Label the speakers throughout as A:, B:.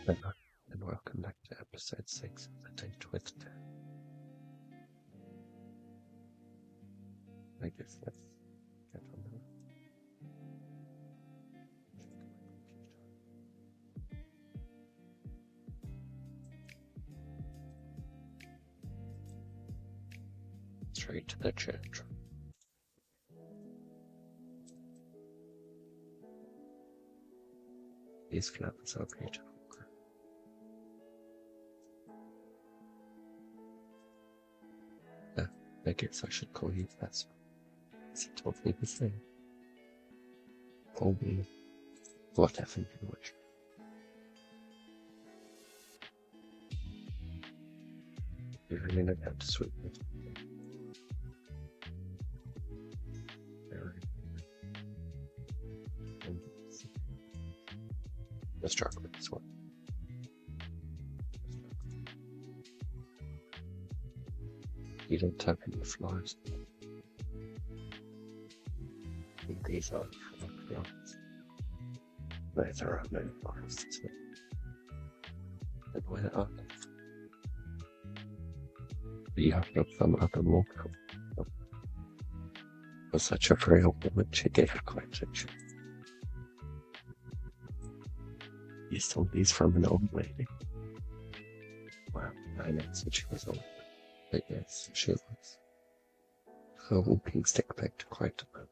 A: Hello, and welcome back to episode 6 of The Date with Death. I guess let's get on the straight to the church. These flowers are beautiful. I guess I should call you Casper. As he told me the same. Call me whatever you wish. You really know how to sweep it. Let's try with this one. You don't have any flies. These are flies. Those are our main flies. And where are they? You have to have some other more. For such a frail woman, she gave quite a chance. You stole these from an old lady. Well, I know that she was old. But yes, she was. Her walking stick backed quite a bit.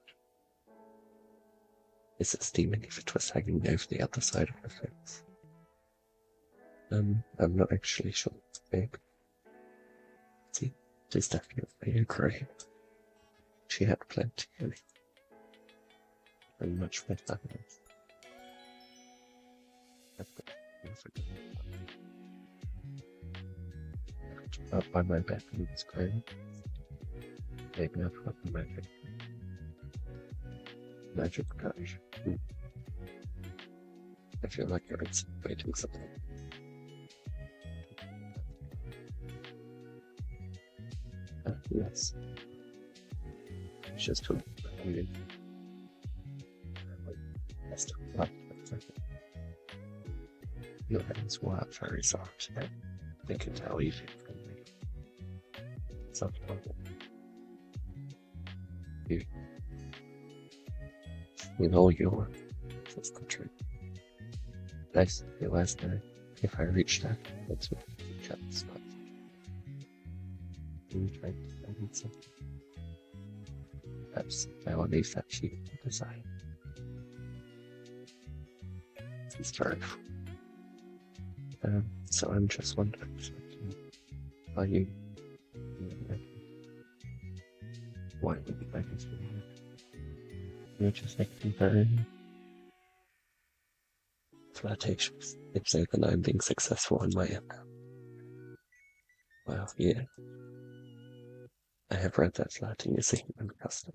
A: Is it steaming if it was hanging over the other side of the fence? I'm not actually sure, babe. See, it is definitely a grey. She had plenty, and much better. Up by my bed and it's grey. Maybe I've got the magic touch. I feel like you're insinuating something. Yes. It's just too bad. Your hands were very soft. They could tell you from me. Something like that. You know you're. That's the truth. Nice. Your last night. If I reach that, that's what you got the spot. You tried to find something. Perhaps I will leave that to you to decide. It's very so I'm just wondering, are you why would you like this? You're just acting very flirtatious. If so, then I'm being successful on my end. Well, yeah. I have read that flirting is a human custom.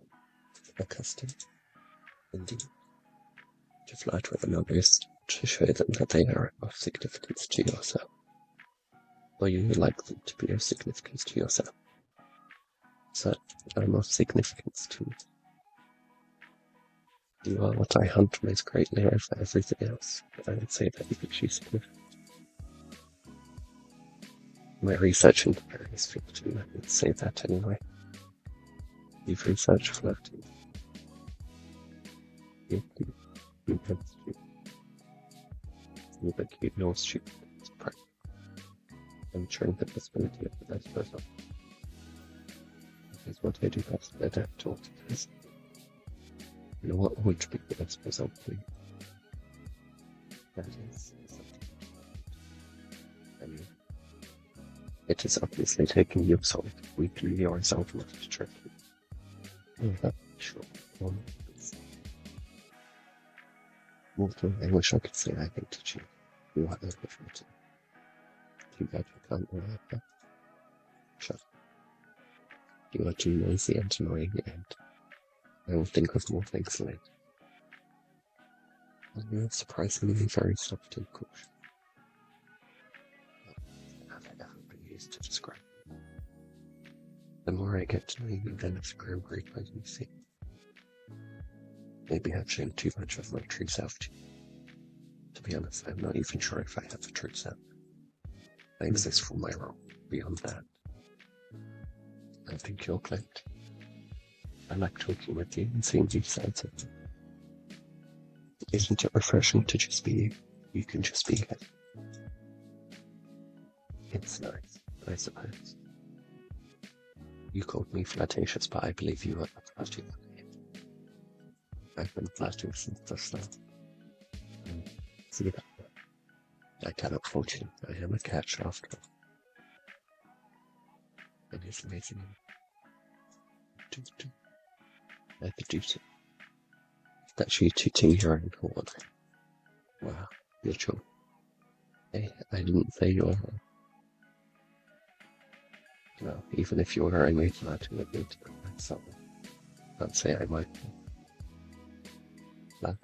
A: A custom, indeed. To flirt with others to show them that they are of significance to yourself. Or you would like them to be of significance to yourself. So, I'm of significance to you. You are what I hunt most greatly over everything else, but I would say that makes you significant. My research into various fiction, I would say that anyway. You've researched flirting. You think you know stupid. It's practical. I'm showing the possibility of the best result. That is what I do best. I adapt to what it is. You know what would be the best result for you? That is something. And it is obviously taking you so weekly yourself not to trick you. I'm not sure. Walter, I wish I could say I hated you. You are everything. Too bad you can't remember that. Shut up. You are too lazy and annoying, and I will think of more things later. And you're surprisingly very soft and cautious. Have I ever been used to describe you? The more I get to know you, then it's grown great by you see. Maybe I've shown too much of my true self to you. To be honest, I'm not even sure if I have a true self. I exist for my role. Beyond that, I think you're great. I like talking with you and seeing you sides of it. Isn't it refreshing to just be you? You can just be it. It's nice, I suppose. You called me flirtatious, but I believe you are flirty. I've been flirting since the start. See that? I cannot fault you. I am a catch after all. And it's amazing. I produce it. That's you tooting your own horn. Wow, you're true. Hey, I didn't say you were. No, even if you were only flirting with me to prevent something, I'd say I might be. Flat,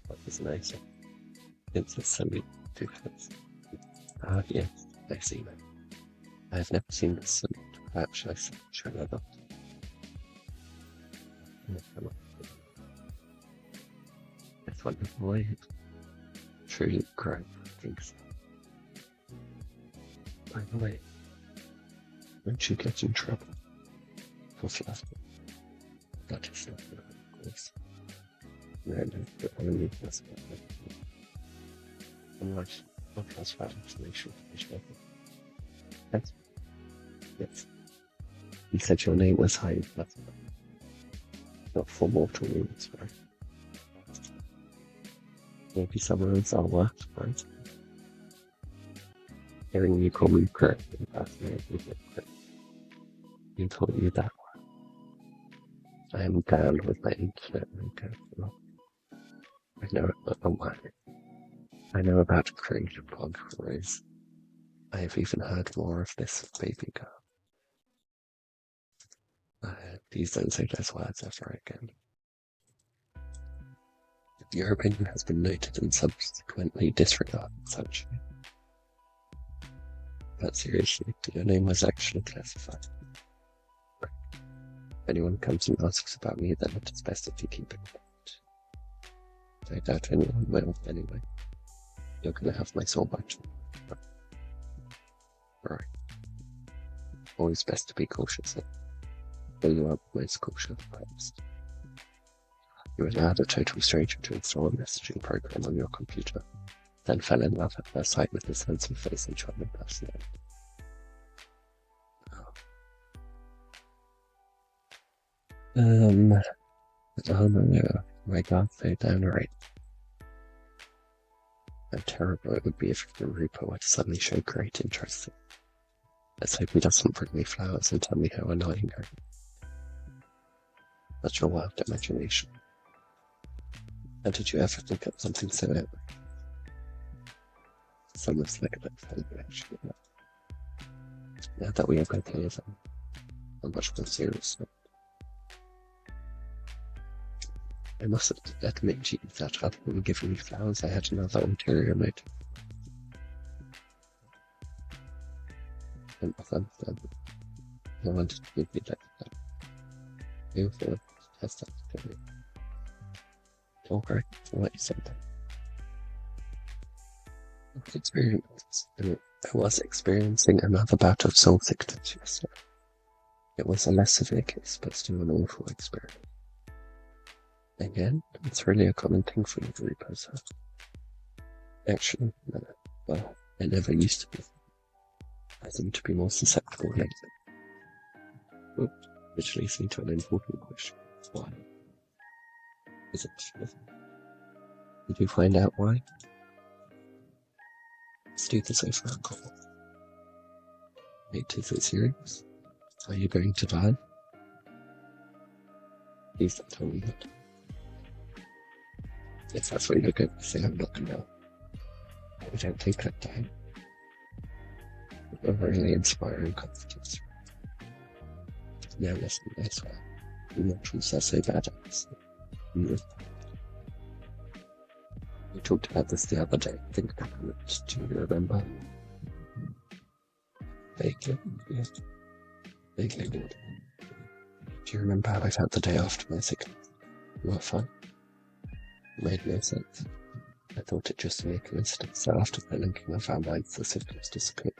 A: What is nicer? It's a semi-difference. Ah, yes, I see that. I have never seen this sort. Perhaps I should have not. It's wonderful way. Truly great, I think so. By the way, won't you get in trouble for flirting? That is not good, of course. No, but only that's what I think. Unless podcast flatting to make sure to be Yes. Yes. You said your name was highly flattered. Not for mortal means, right? Maybe some words are worse, right? Hearing you call me correct and fascinating me correct. You told you that one. I am down with my internet and careful. I know a word. I know about creative blog race. I have even heard more of this baby girl. Please don't say those words ever again. Your opinion has been noted and subsequently disregarded, essentially. But seriously, your name was actually classified. If anyone comes and asks about me, then it is best if you keep it quiet. I doubt anyone will, anyway. You're gonna have my soul back. Right. Always best to be cautious. Though you are most cautious, perhaps. You allowed a total stranger to install a messaging program on your computer, then fell in love at first sight with his handsome face and charming personality. Oh no, my god, they downright. How terrible it would be if the Reaper were to suddenly show great interest. Let's hope he doesn't bring me flowers and tell me how annoying I am. That's your wild imagination. And did you ever think of something so epic? It's almost like a bit funny, actually. Now that we are both here, then, I'm much more serious now. I must admit to you that other than giving me flowers, I had another ulterior motive. And I wanted to give you that. You feel to test that theory. Alright, what you said then. I was experiencing another bout of soul sickness yesterday. It was a less severe case, but still an awful experience. Again, it's really a common thing for you to repose her. Actually, no. Well, it never used to be. I seem to be more susceptible lately. Which leads me to an important question. Why? Is it? Did you find out why? Let's do this over alcohol. Wait, is it serious? Are you going to die? Please don't tell me that. If that's what you're going to say, I'm not going to. I don't think I'd die. A really inspiring confidence. Now listen, I swear. Emotions are so bad at this. We talked about this the other day. I think I do you remember? Vaguely, yeah. Vaguely good. Do you remember how I felt the day after my sickness? You were fine. It made no sense. I thought it just to be a coincidence that after the linking of our minds, the syphilis disappeared.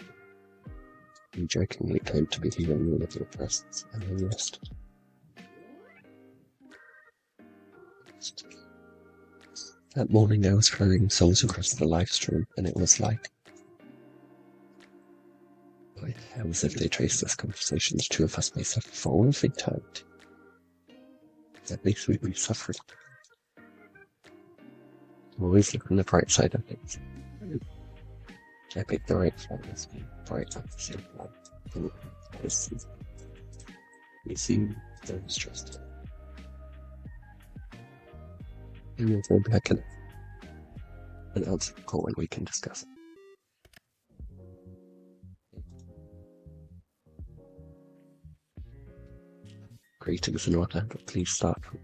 A: You jokingly claimed to be healing all of your presence, and then rested. That morning I was carrying souls across the live stream, and it was like, boy, how as if they traced this conversation, the two of us may suffer for all of eternity. At least we'd be suffering. I'm always looking on the bright side of things. I picked the right flowers, bright at the same time. You seem very stressed. Maybe I can announce the call and we can discuss it. Greetings in order, but please start from,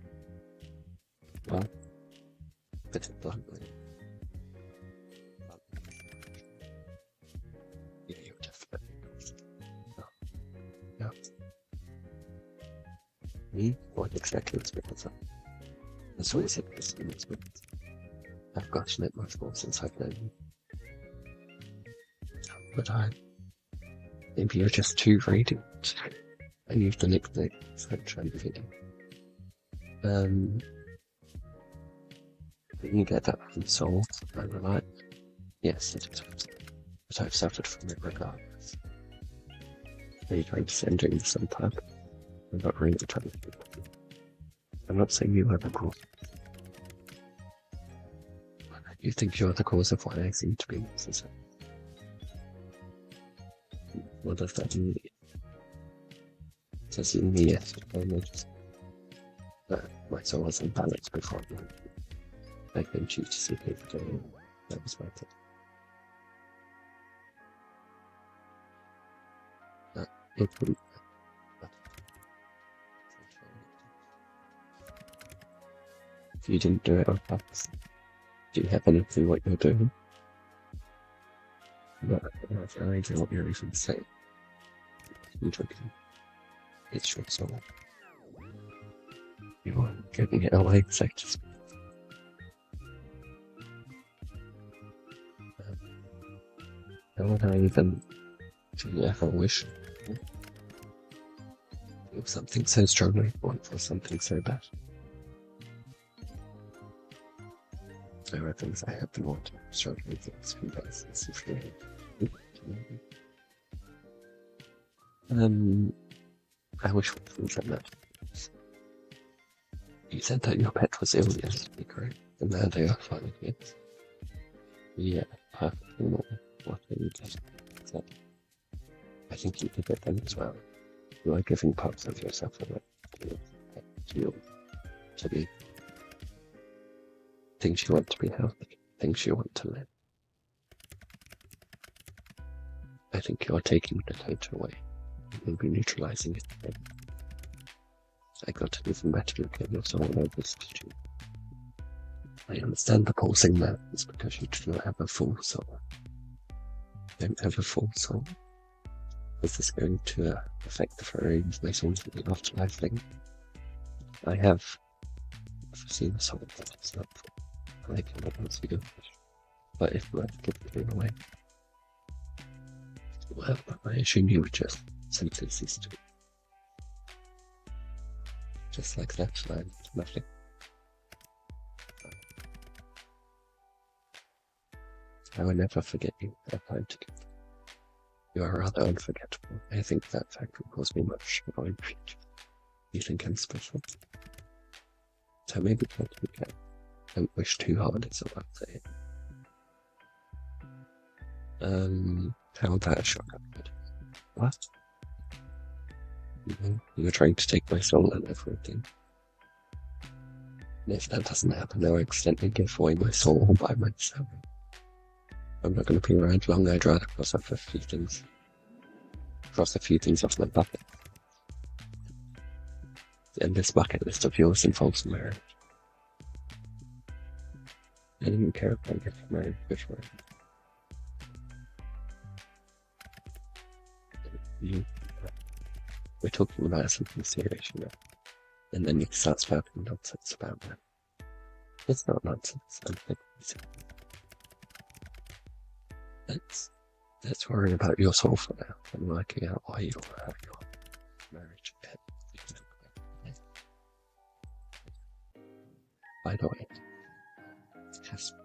A: well, put it bluntly. Yeah, you're definitely no. Me? What exactly was because of? That's what I said this is. I've gotten it much more since I've known you. But maybe you're just too radiant. I used the nickname, so I'm trying to think. You get that from soul, I'm right. Yes, it is. But I've suffered from it regardless. Are you trying to send during the same time? I'm not really trying to do that. I'm not saying you are the cause. You think you're the cause of why I seem to be necessary. What does that mean? Does it mean yes? I noticed that my soul was imbalanced before I came to you to see people doing it. That was my thing. It wouldn't. If you didn't do it on purpose, do you have any clue what you're doing? But I have no idea what you're even saying. You're drinking. It's your soul. You are giving it away, so to speak. How would I even do you ever wish for something so strongly or for something so bad? There are things I have been wanting strongly for these few days. It's really I wish for things like that. You said that your pet was ill yesterday, correct? And now they are fine again. Yeah, perfectly normal. What are you doing? So, I think you did it then as well. You are giving parts of yourself away to be things you want to be healthy, things you want to live. I think you're taking the total away. You'll be neutralizing it again. I got an even better look at your soul over this too. I understand the pulsing now. It's because you do not have a full soul. You don't have a full soul. Is this going to affect the very information in the afterlife thing? I have seen a soul that it's not full. I cannot answer your question. But if you had to give it away, well, I assume you would just simply cease to be. Just like that, and nothing. I will never forget you that time together. You are rather unforgettable. I think that fact will cause me much trouble in future. You think I'm special? So maybe try to be careful. Don't wish too hard, is all I'm saying. How about a shock upgrade? What? You're trying to take my soul and everything. And if that doesn't happen, I'll accidentally give away my soul all by myself. I'm not going to be around long. I'd rather cross off a few things. Cross a few things off my bucket. And this bucket list of yours involves marriage. I didn't care if I get married before. We're talking about something serious, you know. And then you start spouting nonsense about that. It's not nonsense. Let's worry about your soul for now and working out why you have your marriage end. By the way, Casper.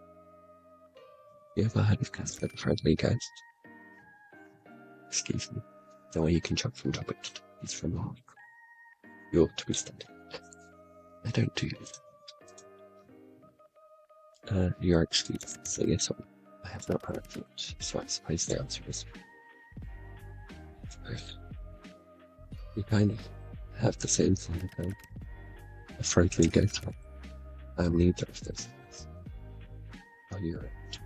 A: You ever heard of Casper the Friendly Ghost? Excuse me. The way you can jump from topic to topic is from Mark. You ought to be studying. I don't do that. You're excused. So yes, I have not heard of it, so I suppose the answer is you kind of have the same thing about a friendly ghost. I'm neither of those things. Oh, you're right.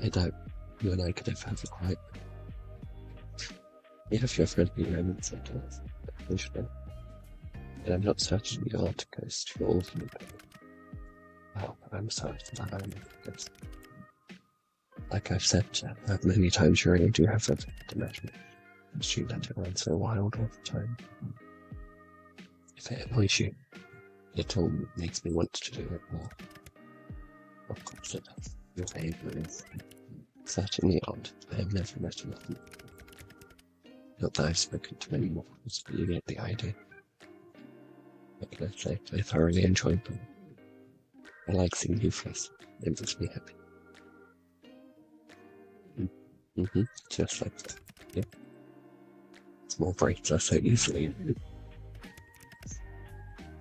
A: I doubt you and I could have a quiet. You have your friendly moments sometimes, occasionally. And I'm not certain you are to ghost for all of me. Well, I'm sorry for that. I'm a ghost. Like I've said many times, you really do have a imagination. I assume that it runs so wild all the time. If it annoys you, it all makes me want to do it more. Of course it does. Your behaviour is certainly odd. I have never met anything. Not that I've spoken to many mortals, but you get the idea. What can I say? I thoroughly enjoyed them. I like seeing you face. It makes me happy. Just like that. Yeah. Small breaks are so easily.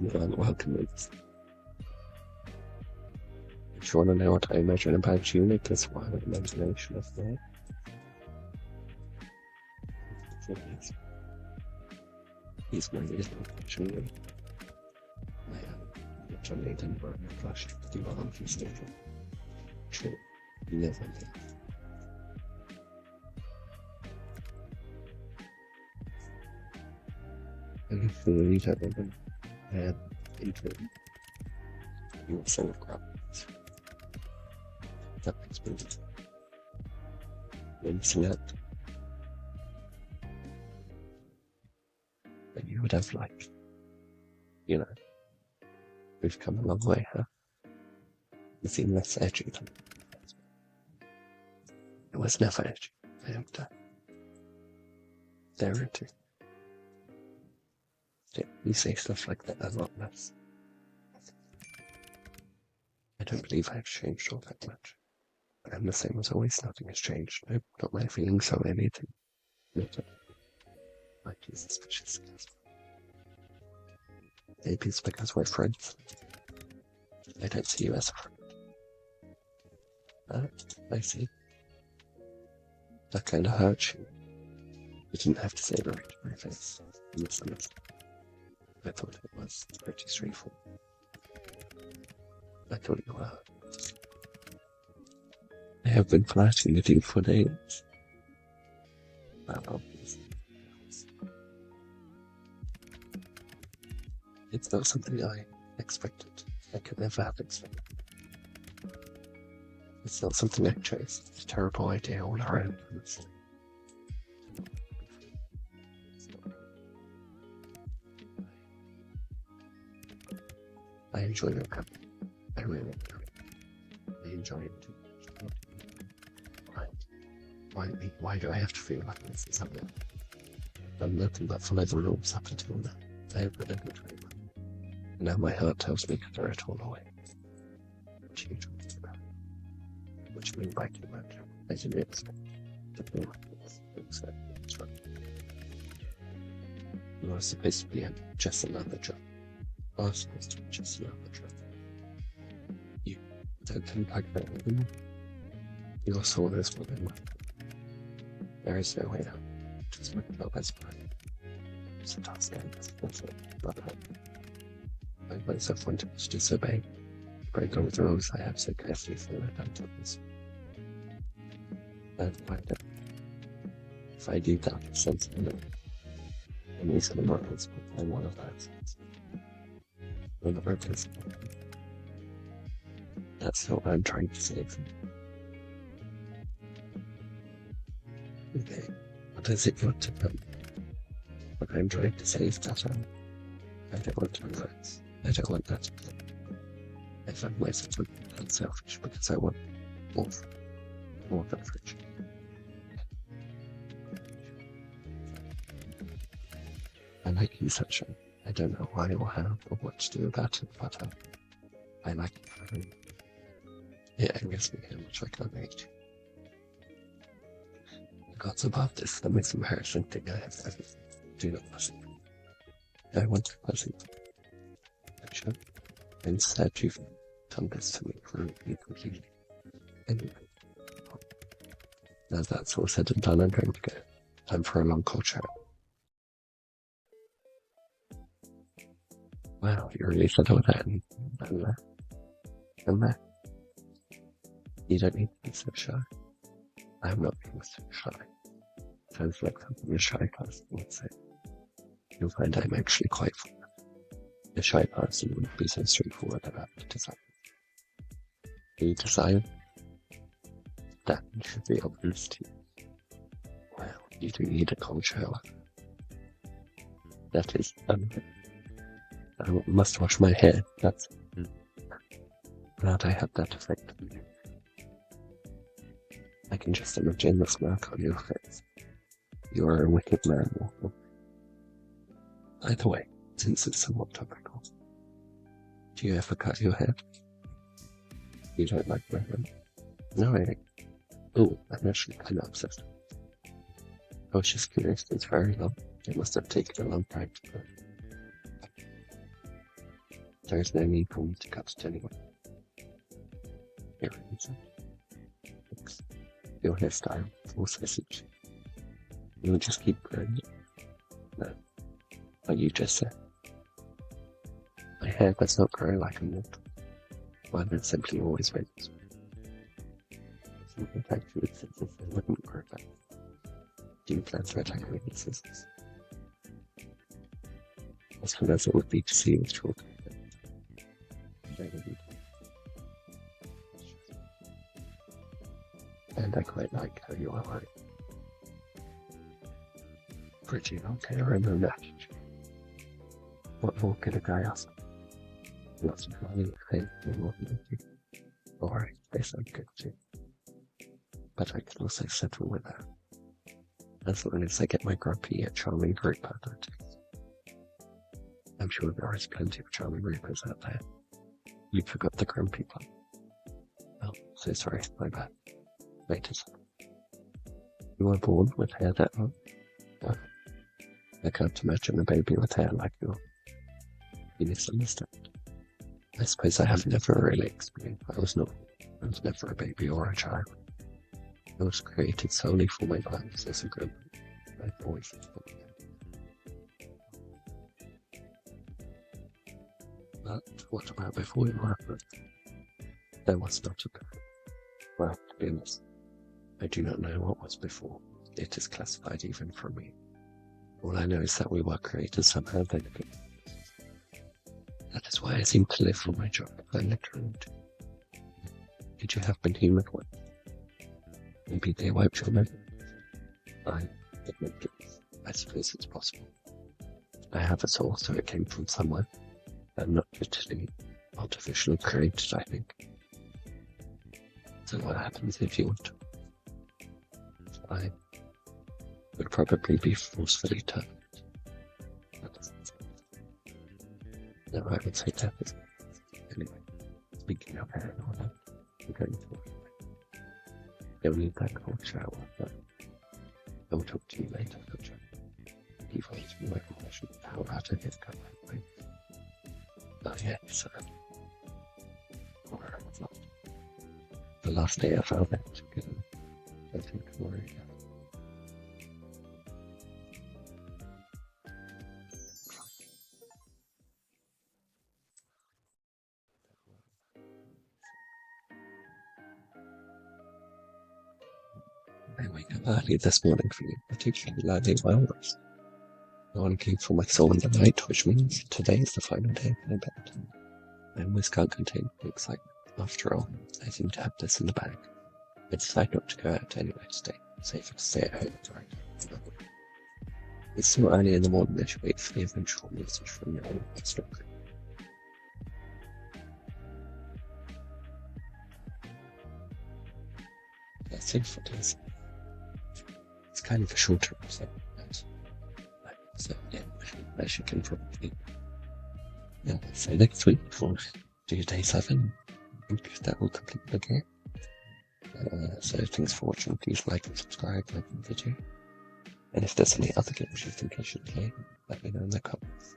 A: You aren't welcome with us. If you want to know what I imagine about you, make this wild imagination of me. He's my little imaginary. I am which I made him burn a flash to the arm from station. True, you never did. And if you read everything, and into it, you will sell of crap. That makes me wincing out. But you would have like, you know, we've come a long way, huh? You seem less edgy than it was never edgy. I don't dare into. You say stuff like that a lot less. I don't believe I've changed all that much. I'm the same as always, nothing has changed. No, not my feelings or anything. Nothing. Might be suspicious. Maybe it's because we're friends. I don't see you as a friend. I see. That kind of hurts you. You didn't have to say it right to my face. You misunderstood. I thought it was pretty straightforward. I thought you were. I have been flirting with you for days. Well, obviously. It's not something I expected. I could never have expected. It's not something I chose. It's a terrible idea all around, honestly. I enjoy your company. I really enjoy it. I enjoy it too. Why do I have to feel like this is something? I'm nothing but follow the rules up until now. I have been a good dreamer. And now my heart tells me to throw it all away. What you talking about? What you mean by too much? I didn't expect to feel like this. It's right. You are supposed to be just another job. You are supposed to be just another job. You don't think like that anymore. Your soul is within mine. There is no way out. Just make no best friend. Sometimes but I find myself wanting to disobey. Break all the rules I have so carefully followed until this. And find out if I do that, it's sensible. And these are the morals, but I'm one of those. One of our places. That's what I'm trying to say. Okay, what is it you want to know? What I'm trying to say is that I don't want to be friends. I don't want that. I find myself unselfish because I want more, more than friendship. I like you, Sunshine. I don't know why or how or what to do about it, but I like it very much. It angers me how much I can't hate you. The gods above this, the most embarrassing thing I have ever. Do not listen. I want to listen. Sunshine. Instead, you've done this to me for me completely. Anyway, now that's all said and done, I'm going to go. Time for a long cold shower. Wow, you really said all that and that. You don't need to be so shy. I'm not being so shy. Sounds like something a shy person would say. You'll find I'm actually quite fun. A shy person wouldn't be so straightforward about the design. The design? That should be obvious to you. Well, you do need a cold shower. That is, I must wash my hair. That's glad I had that effect on you. I can just imagine the smirk on your face. You are a wicked man, Walker. Either way, since it's somewhat topical, do you ever cut your hair? You don't like my hair? No, oh, I'm actually kind of obsessed. I was just curious, it's very long. It must have taken a long time to grow. There's no need for me to cut it anyway. Here it is. Thanks. Your hairstyle also suits you. You'll just keep growing it. No, like you just said. My hair does not grow like a mortal. Mine is simply always wins. In fact, you would think that they wouldn't grow back. Do you plan to attack me with scissors? As fun as it would be to see you with children. And I quite like how you are like. Pretty okay, I remember that. What more could a guy ask? Lots of money, fame, and more than you. Alright, they sound good too. But I can also settle with that. As long as I get my grumpy yet charming group out of it. I'm sure there is plenty of charming reapers out there. You forgot the grumpy part. Oh, so sorry, my bad. Later. You were born with hair that long? Well, I can't imagine a baby with hair like yours. You misunderstand. I suppose I have never really explained. I was never a baby or a child. I was created solely for my plans as a grown up. I've always thought that. But what about before you were born? There was not a birth. Well, to be honest, I do not know what was before. It is classified even from me. All I know is that we were created somehow then again. That is why I seem to live for my job. I literally do. Did you have been human once? Maybe they wiped your memory. I admit it. I suppose it's possible. I have a soul, so it came from somewhere. And not literally artificially created, I think. So what happens if you want to? I would probably be forcefully turned. No, I would say that is. Anyway, speaking of hair and all that, I'm going to you'll need that cold shower, but I will talk to you later, don't you? You've always been my question. How about I get cut my way? Oh yeah, so the last day I found out together. I think we're I wake up early this morning for you, particularly well rest. No one came for my soul in the night, which means today is the final day of my bed. My always can't contain the excitement. After all, I seem to have this in the bag. I decide not to go out anyway today. Safer to stay at home. It's still early in the morning that you wait for the eventual message from your own stock. That's it for this. It's kind of a shorter episode. So yeah, as you can probably say next week for day 7. I think that will complete the game. So thanks for watching. Please like and subscribe, like the video. And if there's any other games you think I should play, let me know in the comments.